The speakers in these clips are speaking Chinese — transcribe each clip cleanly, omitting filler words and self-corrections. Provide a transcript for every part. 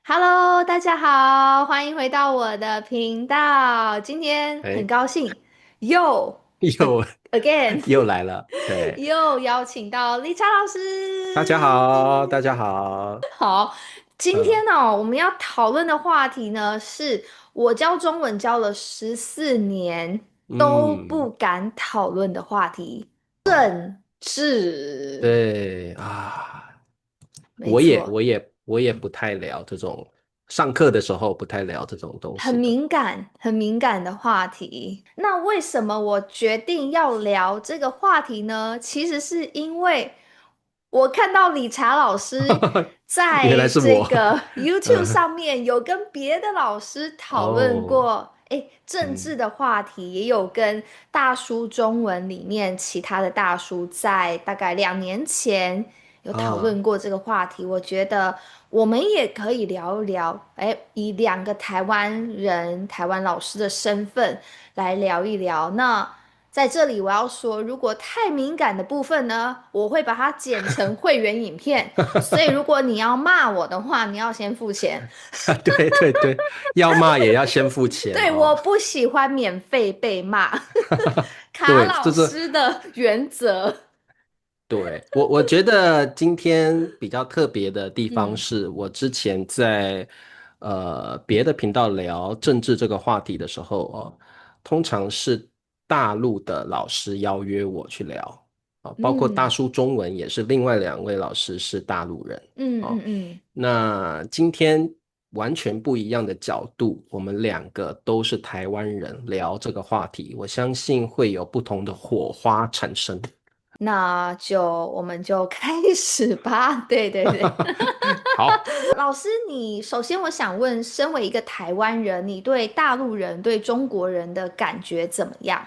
Hello，大家好，欢迎回到我的频道。今天很哎，高兴又 又 again 又来了，对，又邀请到理查老师。大家好，大家好，好，今嗯天呢，我们要讨论的话题呢，是我教中文教了14年都不嗯，敢讨论的话题——哦，政治。对啊，我也没错。我也我也不太聊这种，上课的时候不太聊这种东很西的。敏感、很敏感的话题。那为什么我决定要聊这个话题呢？其实是因为我看到理查老师原来在是我，这个 YouTube 嗯，上面有跟别的老师讨论哦，过，政治嗯的话题，也有跟大叔中文里面其他的大叔在大概2年前有讨啊，论过这个话题。我觉得我们也可以聊一聊，以两个台湾人、台湾老师的身份来聊一聊。那在这里我要说，如果太敏感的部分呢，我会把它剪成会员影片。所以如果你要骂我的话，你要先付钱。对对对，要骂也要先付钱对，哦。我不喜欢免费被骂，卡对，老这是师的原则。对，我觉得今天比较特别的地方嗯是我之前在别的频道聊政治这个话题的时候哦，通常是大陆的老师邀约我去聊啊，包括大嗯叔中文也是另外2位老师是大陆人嗯哦。嗯嗯。那今天完全不一样的角度，我们2个都是台湾人聊这个话题，我相信会有不同的火花产生。我们就开始吧。对对对。好，老师，你首先我想问，身为一个台湾人，你对大陆人、对中国人的感觉怎么样？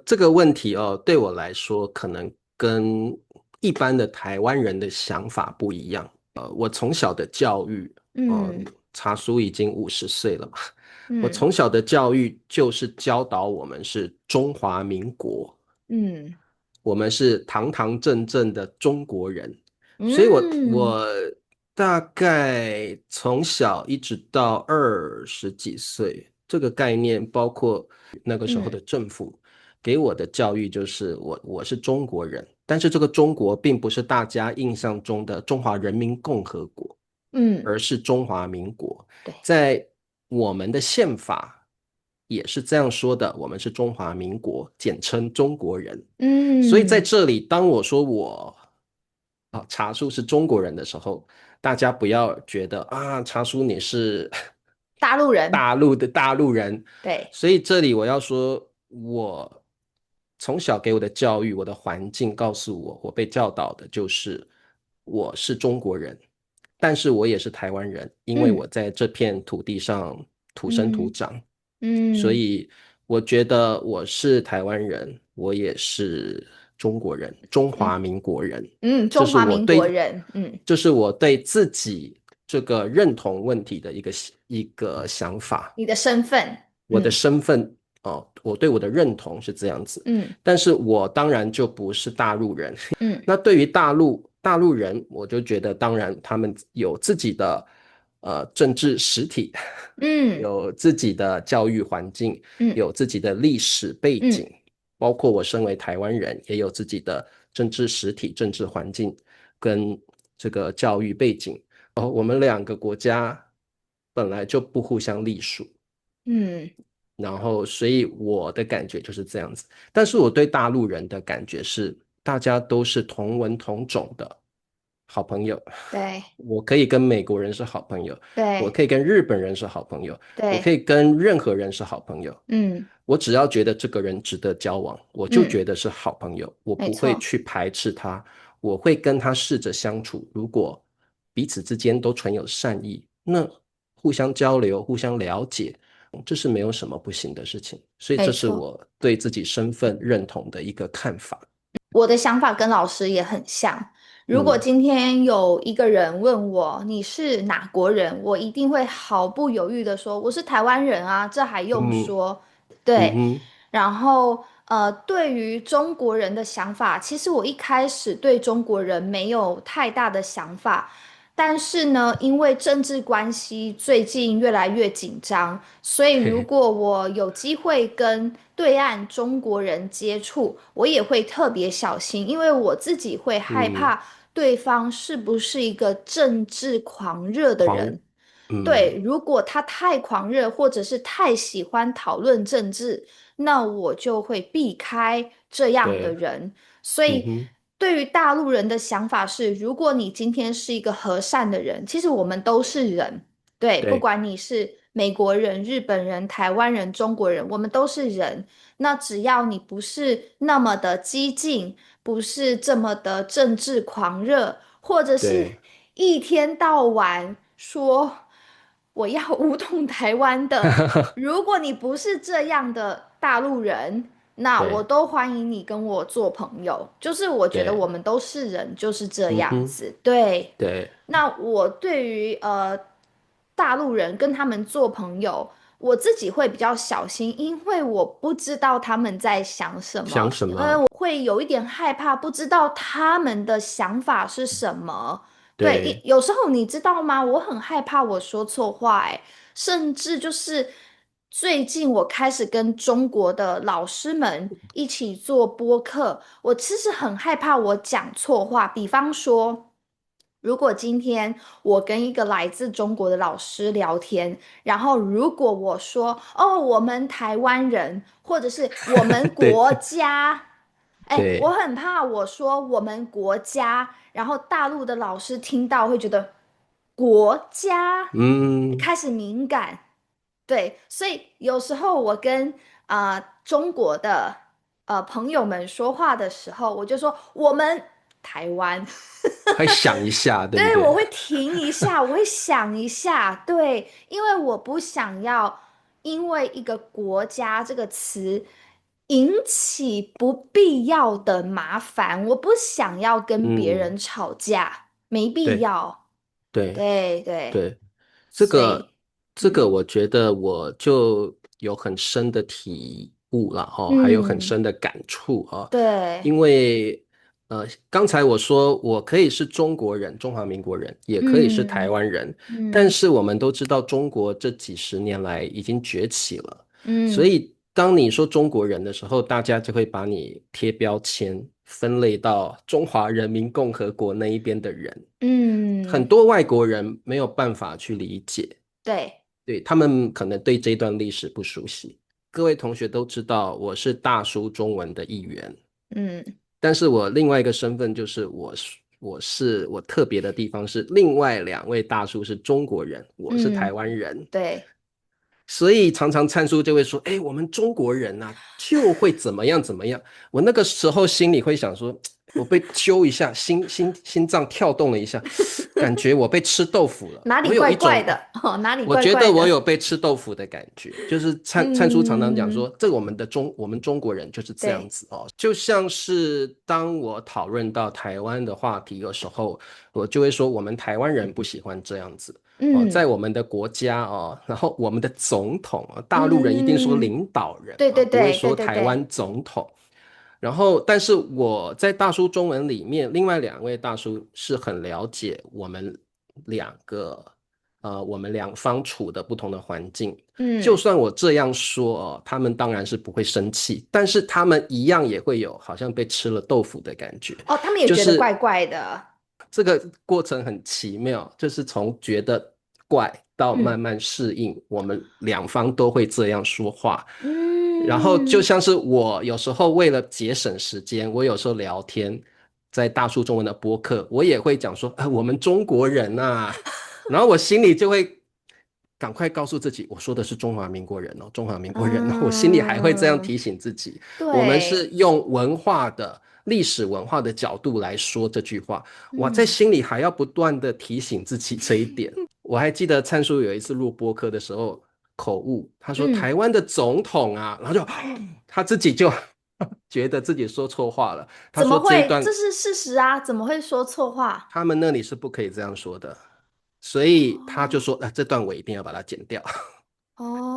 这个问题哦，对我来说可能跟一般的台湾人的想法不一样。我从小的教育，嗯茶叔已经50岁了嘛，我嗯从小的教育就是教导我们是中华民国，嗯我们是堂堂正正的中国人，所以我嗯大概从小一直到20几岁，这个概念包括那个时候嗯的政府给我的教育就是我是中国人，但是这个中国并不是大家印象中的中华人民共和国，嗯。而是中华民国，对。在我们的宪法也是这样说的，我们是中华民国，简称中国人。所以在嗯。这里，当我说我茶叔是中国人的时候，大家不要觉得啊，茶叔你是 大陆人。大陆的大陆人。对。所以这里我要说，我从小给我的教育，我的环境告诉我，我被教导的就是我是中国人，但是我也是台湾人，因为嗯我在这片土地上土生土嗯长。所嗯以我觉得我是台湾人，我也是中国人，中嗯华民国人。嗯。这是中华民国我对，人。嗯。这是我对自己这个认同问题的一个想法。你的身份。我的嗯身份哦，我对我的认同是这样子，嗯但是我当然就不是大陆人。嗯那对于大陆人，我就觉得，当然他们有自己的政治实体，嗯有自己的教育环境，嗯有自己的历史背嗯景，包括我身为台湾人，也有自己的政治实体、政治环境跟这个教育背景。哦，我们2个国家本来就不互相隶属。嗯。然后，所以我的感觉就是这样子。但是我对大陆人的感觉是，大家都是同文同种的好朋友。对我可以跟美国人是好朋友，我对可以跟日本人是好朋友，我可对。以跟任何人是好朋友。嗯我只要觉得这个人值得交往，我就嗯。觉得是好朋友，我不会没错。去排斥他，我会跟他试着相处。如果彼此之间都存有善意，那互相交流、互相了解，这是没有什么不行的事情。所以这是没错。我对自己身份认同的一个看法。我的想法跟老师也很像。如果嗯今天有一个人问我你是哪国人，我一定会毫不犹豫的说我是台湾人啊，这还用嗯说？对。嗯哼然后对于中国人的想法，其实我一开始对中国人没有太大的想法，但是呢，因为政治关系最近越来越紧张，所以如嘿，果我有机会跟对岸中国人接触，我也会特别小心，因为我自己会害嗯，怕对方是不是一个政治狂热的狂，人。对，嗯，如果他太狂热，或者是太喜欢讨论政治，那我就会避开这样的对，人。所以，嗯哼，对于大陆人的想法是，如果你今天是一个和善的人，其实我们都是人，对，不对管你是美国人、日本人、台湾人、中国人，我们都是人。那只要你不是那么的激进，不是这么的政治狂热，或者是对，一天到晚说我要武统台湾的，如果你不是这样的大陆人，那我对都欢迎你跟我做朋友。就是我觉得对，我们都是人，就是这嗯哼，样子。对，对，那我对于大陆人跟他们做朋友，我自己会比较小心，因为我不知道他们在想什么，想什么？会有一点害怕，不知道他们的想法是什么。对，对，有时候你知道吗？我很害怕我说错话，哎，甚至就是最近我开始跟中国的老师们一起做播客，我其实很害怕我讲错话。比方说，如果今天我跟一个来自中国的老师聊天，然后如果我说哦，我们台湾人，或者是我们对国家。哎，我对，很怕我说我们国家，然后大陆的老师听到会觉得国家嗯，开始敏感，对，所以有时候我跟中国的朋友们说话的时候，我就说我们台湾。会想一下，对不对，我对？会停一下，我会想一下，对，因为我不想要因为一个国家这个词引起不必要的麻烦，我不想要跟别嗯，人吵架，没必对要。对对对，对，这个所以，嗯我觉得我就有很深的体悟了哦，还有很嗯，深的感触啊，对，因为刚才我说我可以是中国人，中华民国人，也可以是台嗯湾人，但嗯是我们都知道中国这几十年来已经崛起了，所嗯以当你说中国人的时候，大家就会把你贴标签，分类到中华人民共和国那一边的人。很嗯，多外国人没有办法去理解，对，对，他们可能对这段历史不熟悉。各位同学都知道，我是大叔中文的一员，嗯但是我另外一个身份就是我特别的地方是，另外2位大叔是中国人，我是台嗯，湾人。对。所以常常灿叔就会说：“哎，我们中国人呐、就会怎么样怎么样。”我那个时候心里会想说：“我被揪一下，心脏跳动了一下，感觉我被吃豆腐了。”我哪里怪有一种，怪的哦，哪里我怪怪的？觉得我有被吃豆腐的感觉。就是灿叔常常讲嗯，说，这我们中国人就是这样对，子哦。就像是当我讨论到台湾的话题的时候，我就会说我们台湾人不喜欢这样子。哦，在嗯我们的国家哦，然后我们的总统啊，大陆人一定说嗯，领导人对啊，不会对对对说对对，台湾总统。然后，但是我在大叔中文里面，另外2位大叔是很了解我们两方处的不同的环境。就嗯，算我这样说哦，他们当然是不会生气，但是他们一样也会有好像被吃了豆腐的感觉。哦，他们也就是觉得怪怪的，这个过程很奇妙，就是从觉得怪到慢嗯慢适应，我们两方都会这样说话。然后就嗯，像是我有时候为了节省时间，我有时候聊天，在大叔中文的播客，我也会讲说，我们中国人呐、然后我心里就会赶快告诉自己，我说的是中华民国人哦，中华民国人哦，我心里还会这样嗯，提醒自己，我们是对，用历史文化的角度来说这句话，我在嗯心里还要不断的提醒自己这一点。我还记得灿叔有一次录播客的时候口误，他说嗯，台湾的总统啊，然后就他自己就觉得自己说错话了。他说这一怎么会？段这是事实啊，怎么会说错话？他们那里是不可以这样说的，所以他就哦说这段我一定要把它剪掉。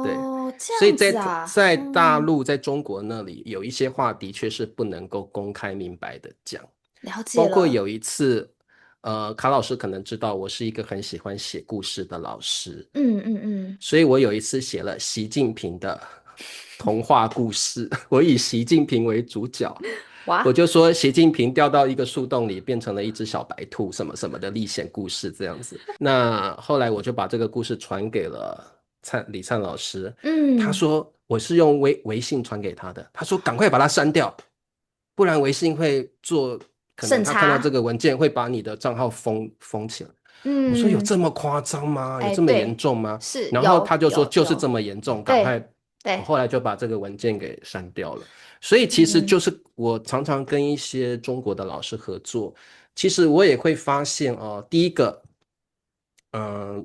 对，哦，这样所以在子啊，在大嗯，陆，在中国那里有一些话的确是不能够公开明白的讲。了解包括了，有一次，卡老师可能知道我是一个很喜欢写故事的老师，嗯嗯所以我有一次写了习近平的童话故事，我以习近平为主角，我哇，就说习近平掉到一个树洞里，变成了一只小白兔，什么什么的历险故事这样子。那后来我就把这个故事传给了李灿老师，他嗯，说我是用微信传给他的，他说赶快把它删掉，不然微信会做，可能审他看到这查，个文件会把你的账号封起来。我说有嗯，这么夸张吗？有哎，这么严对，重吗？是然后他就说就是这有，么严重，赶对快。我对，后来就把这个文件给删掉了。所以其实嗯就是我常常跟一些中国的老师合作，其实我也会发现哦，第一个，嗯、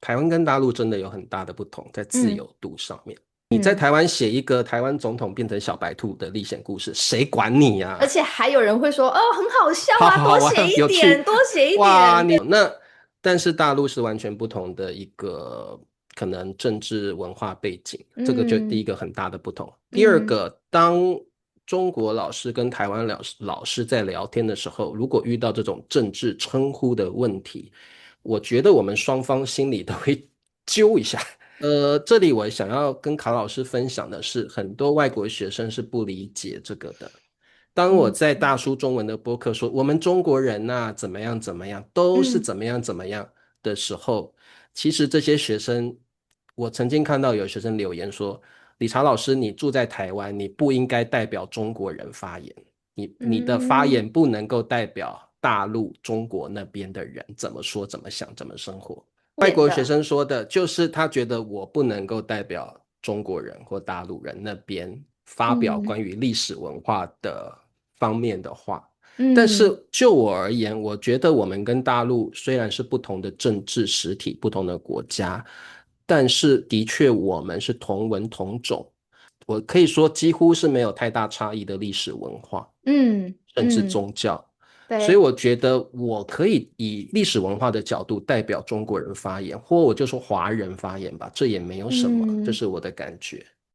台湾跟大陆真的有很大的不同，在自嗯由度上面。你在嗯，台湾写一个台湾总统变成小白兔的历险故事，谁管你呀、而且还有人会说，哦，很好笑啊，好好玩，多写一有趣，点，多写一哇！点，你那，但是大陆是完全不同的一个可能政治文化背景，这个就第一嗯个很大的不同。第二嗯个，当中国老师跟台湾老师在聊天的时候，如果遇到这种政治称呼的问题，我觉得我们双方心里都会揪一下。这里我想要跟卡老师分享的是，很多外国学生是不理解这个的。当我嗯在大叔中文的播客说我们中国人呐、怎么样怎么样，都是嗯怎么样怎么样的时候，其实这些学生，我曾经看到有学生留言说，理查老师，你住在台湾，你不应该代表中国人发言，你的发嗯，言不能够代表大陆中国那边的人怎么说、怎么想、怎么生活。外变的，国学生说的就是他觉得我不能够代表中国人或大陆人那边发表嗯关于历史文化的方面的话。但是嗯就我而言，我觉得我们跟大陆虽然是不同的政治实体、不同的国家，但是的确我们是同文同种，我可以说几乎是没有太大差异的历史文化，甚至嗯，宗教。所以对，我觉得我可以以历史文化的角度代表中国人发言，或我就说华人发言吧，这也没有什么，这嗯。是我的感觉。